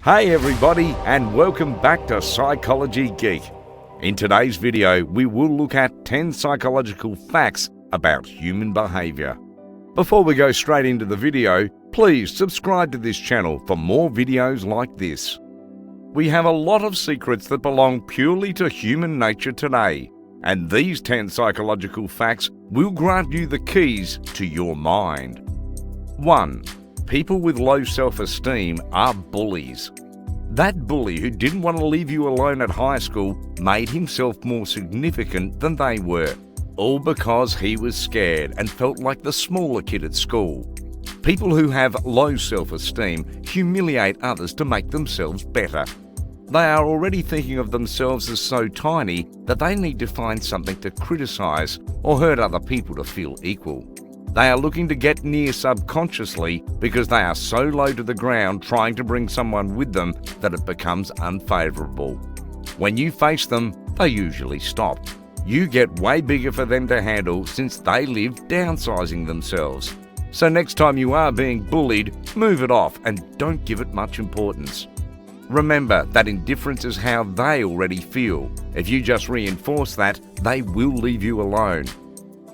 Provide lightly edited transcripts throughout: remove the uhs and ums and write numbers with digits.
Hey everybody, and welcome back to Psychology Geek. In today's video, we will look at 10 psychological facts about human behavior. Before we go straight into the video, please subscribe to this channel for more videos like this. We have a lot of secrets that belong purely to human nature today, and these 10 psychological facts will grant you the keys to your mind. 1. People with low self-esteem are bullies. That bully who didn't want to leave you alone at high school made himself more significant than they were, all because he was scared and felt like the smaller kid at school. People who have low self-esteem humiliate others to make themselves better. They are already thinking of themselves as so tiny that they need to find something to criticize or hurt other people to feel equal. They are looking to get near subconsciously because they are so low to the ground trying to bring someone with them that it becomes unfavorable. When you face them, they usually stop. You get way bigger for them to handle since they live downsizing themselves. So next time you are being bullied, move it off and don't give it much importance. Remember that indifference is how they already feel. If you just reinforce that, they will leave you alone.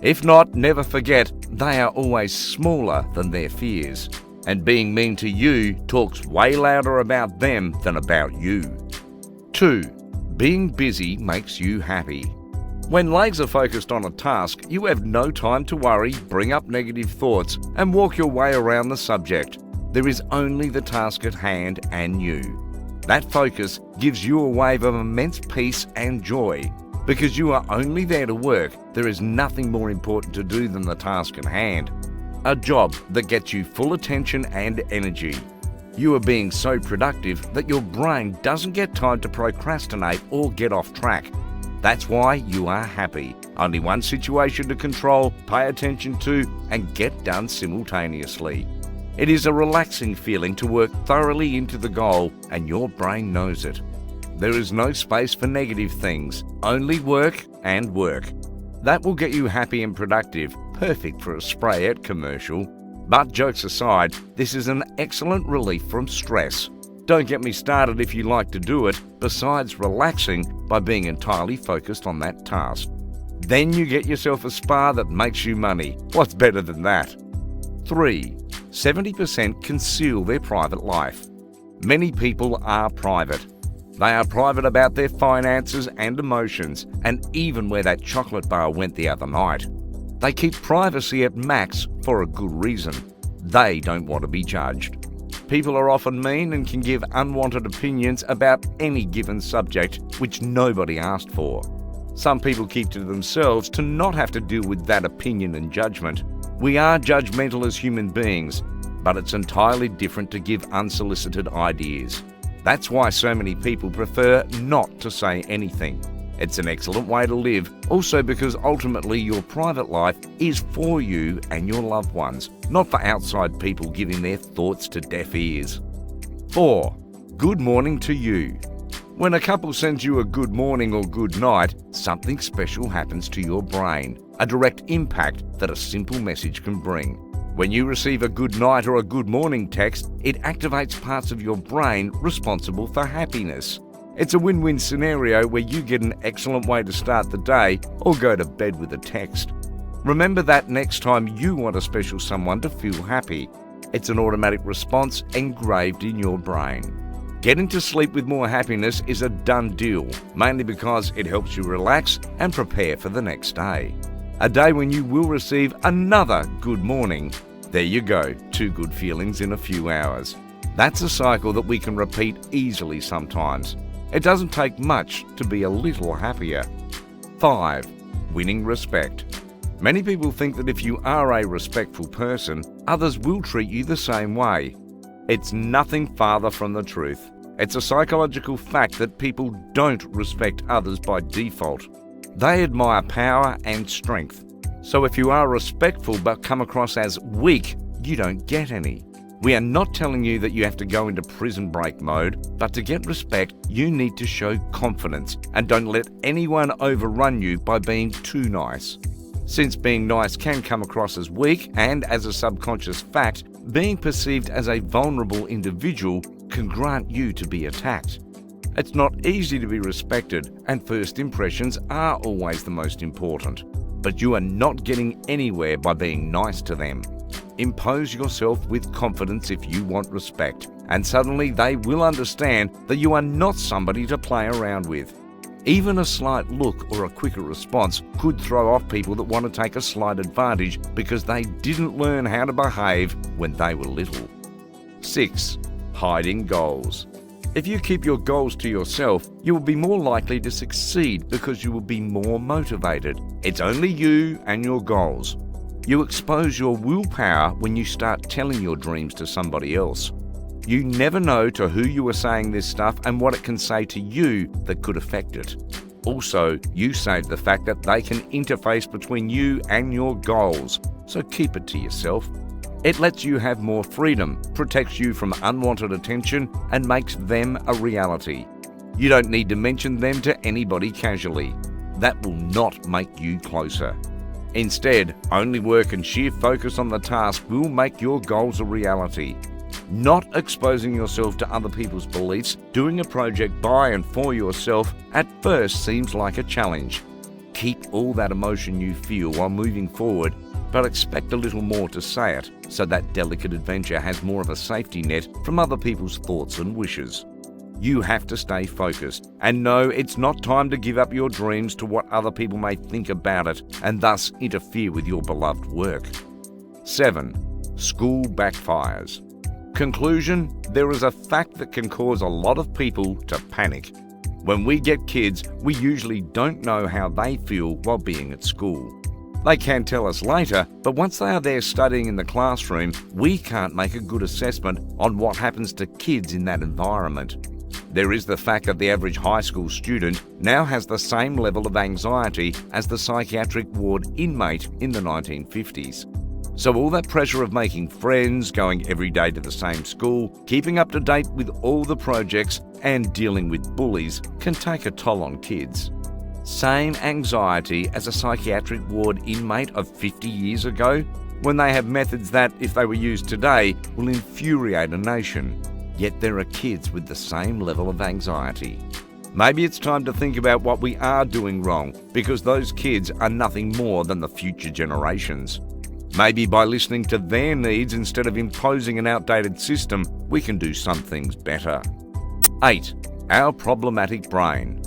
If not, never forget, they are always smaller than their fears. And being mean to you talks way louder about them than about you. 2. Being busy makes you happy. When laser focused on a task, you have no time to worry, bring up negative thoughts, and walk your way around the subject. There is only the task at hand and you. That focus gives you a wave of immense peace and joy. Because you are only there to work, there is nothing more important to do than the task at hand. A job that gets you full attention and energy. You are being so productive that your brain doesn't get time to procrastinate or get off track. That's why you are happy. Only one situation to control, pay attention to, and get done simultaneously. It is a relaxing feeling to work thoroughly into the goal, and your brain knows it. There is no space for negative things, only work and work. That will get you happy and productive, perfect for a spray-out commercial. But jokes aside, this is an excellent relief from stress. Don't get me started if you like to do it, besides relaxing by being entirely focused on that task. Then you get yourself a spa that makes you money. What's better than that? 3. 70% conceal their private life. Many people are private. They are private about their finances and emotions, and even where that chocolate bar went the other night. They keep privacy at max for a good reason. They don't want to be judged. People are often mean and can give unwanted opinions about any given subject which nobody asked for. Some people keep to themselves to not have to deal with that opinion and judgment. We are judgmental as human beings, but it's entirely different to give unsolicited ideas. That's why so many people prefer not to say anything. It's an excellent way to live, also because ultimately your private life is for you and your loved ones, not for outside people giving their thoughts to deaf ears. 4. Good morning to you. When a couple sends you a good morning or good night, something special happens to your brain, a direct impact that a simple message can bring. When you receive a good night or a good morning text, it activates parts of your brain responsible for happiness. It's a win-win scenario where you get an excellent way to start the day or go to bed with a text. Remember that next time you want a special someone to feel happy. It's an automatic response engraved in your brain. Getting to sleep with more happiness is a done deal, mainly because it helps you relax and prepare for the next day. A day when you will receive another good morning. There you go, 2 good feelings in a few hours. That's a cycle that we can repeat easily sometimes. It doesn't take much to be a little happier. 5. Winning respect. Many people think that if you are a respectful person, others will treat you the same way. It's nothing farther from the truth. It's a psychological fact that people don't respect others by default. They admire power and strength. So if you are respectful but come across as weak, you don't get any. We are not telling you that you have to go into prison break mode, but to get respect, you need to show confidence and don't let anyone overrun you by being too nice. Since being nice can come across as weak and as a subconscious fact, being perceived as a vulnerable individual can grant you to be attacked. It's not easy to be respected, and first impressions are always the most important. But you are not getting anywhere by being nice to them. Impose yourself with confidence if you want respect, and suddenly they will understand that you are not somebody to play around with. Even a slight look or a quicker response could throw off people that want to take a slight advantage because they didn't learn how to behave when they were little. 6. Hiding goals. If you keep your goals to yourself, you will be more likely to succeed because you will be more motivated. It's only you and your goals. You expose your willpower when you start telling your dreams to somebody else. You never know to who you are saying this stuff and what it can say to you that could affect it. Also, you save the fact that they can interface between you and your goals, so keep it to yourself. It lets you have more freedom, protects you from unwanted attention, and makes them a reality. You don't need to mention them to anybody casually. That will not make you closer. Instead, only work and sheer focus on the task will make your goals a reality. Not exposing yourself to other people's beliefs, doing a project by and for yourself at first seems like a challenge. Keep all that emotion you feel while moving forward, but expect a little more to say it, so that delicate adventure has more of a safety net from other people's thoughts and wishes. You have to stay focused and know it's not time to give up your dreams to what other people may think about it and thus interfere with your beloved work. 7. School backfires. Conclusion: there is a fact that can cause a lot of people to panic. When we get kids, we usually don't know how they feel while being at school. They can tell us later, but once they are there studying in the classroom, we can't make a good assessment on what happens to kids in that environment. There is the fact that the average high school student now has the same level of anxiety as the psychiatric ward inmate in the 1950s. So all that pressure of making friends, going every day to the same school, keeping up to date with all the projects, and dealing with bullies can take a toll on kids. Same anxiety as a psychiatric ward inmate of 50 years ago, when they have methods that, if they were used today, will infuriate a nation. Yet there are kids with the same level of anxiety. Maybe it's time to think about what we are doing wrong, because those kids are nothing more than the future generations. Maybe by listening to their needs instead of imposing an outdated system, we can do some things better. 8. Our problematic brain.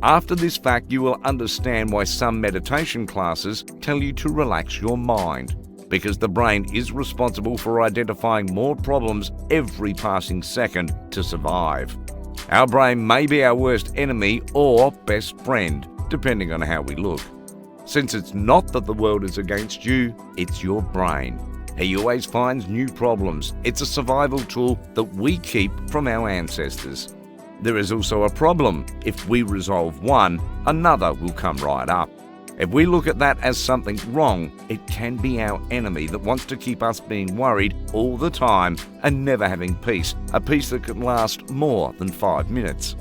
After this fact, you will understand why some meditation classes tell you to relax your mind, because the brain is responsible for identifying more problems every passing second to survive. Our brain may be our worst enemy or best friend, depending on how we look. Since it's not that the world is against you, it's your brain. He always finds new problems. It's a survival tool that we keep from our ancestors. There is also a problem. If we resolve one, another will come right up. If we look at that as something wrong, it can be our enemy that wants to keep us being worried all the time and never having peace, a peace that can last more than 5 minutes.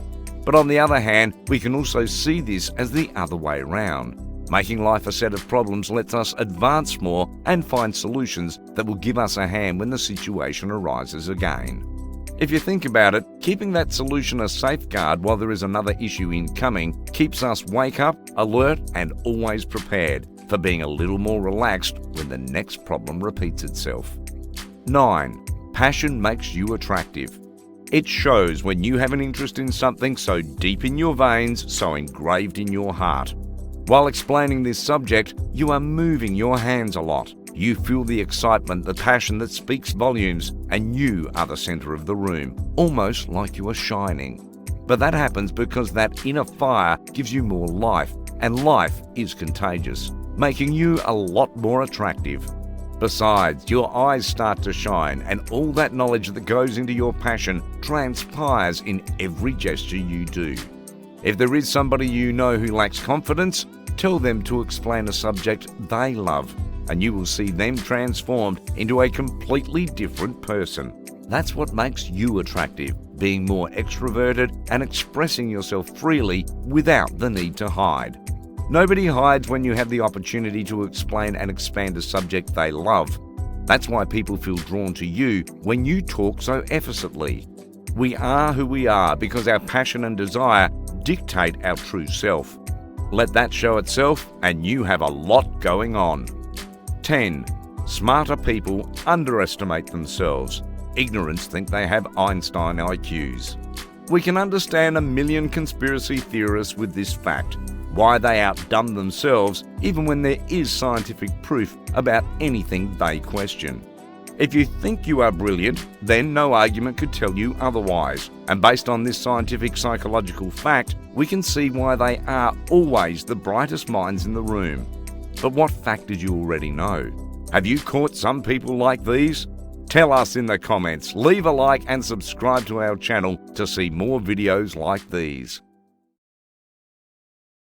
But on the other hand, we can also see this as the other way around. Making life a set of problems lets us advance more and find solutions that will give us a hand when the situation arises again. If you think about it, keeping that solution a safeguard while there is another issue incoming keeps us wake up, alert, and always prepared for being a little more relaxed when the next problem repeats itself. 9. Passion makes you attractive. It shows when you have an interest in something so deep in your veins, so engraved in your heart. While explaining this subject, you are moving your hands a lot. You feel the excitement, the passion that speaks volumes, and you are the center of the room, almost like you are shining. But that happens because that inner fire gives you more life, and life is contagious, making you a lot more attractive. Besides, your eyes start to shine, and all that knowledge that goes into your passion transpires in every gesture you do. If there is somebody you know who lacks confidence, tell them to explain a subject they love, and you will see them transformed into a completely different person. That's what makes you attractive, being more extroverted and expressing yourself freely without the need to hide. Nobody hides when you have the opportunity to explain and expand a subject they love. That's why people feel drawn to you when you talk so effortlessly. We are who we are because our passion and desire dictate our true self. Let that show itself and you have a lot going on. 10. Smarter people underestimate themselves. Ignorants think they have Einstein IQs. We can understand a million conspiracy theorists with this fact, why they outdumb themselves even when there is scientific proof about anything they question. If you think you are brilliant, then no argument could tell you otherwise. And based on this scientific psychological fact, we can see why they are always the brightest minds in the room. But what fact did you already know? Have you caught some people like these? Tell us in the comments, leave a like and subscribe to our channel to see more videos like these.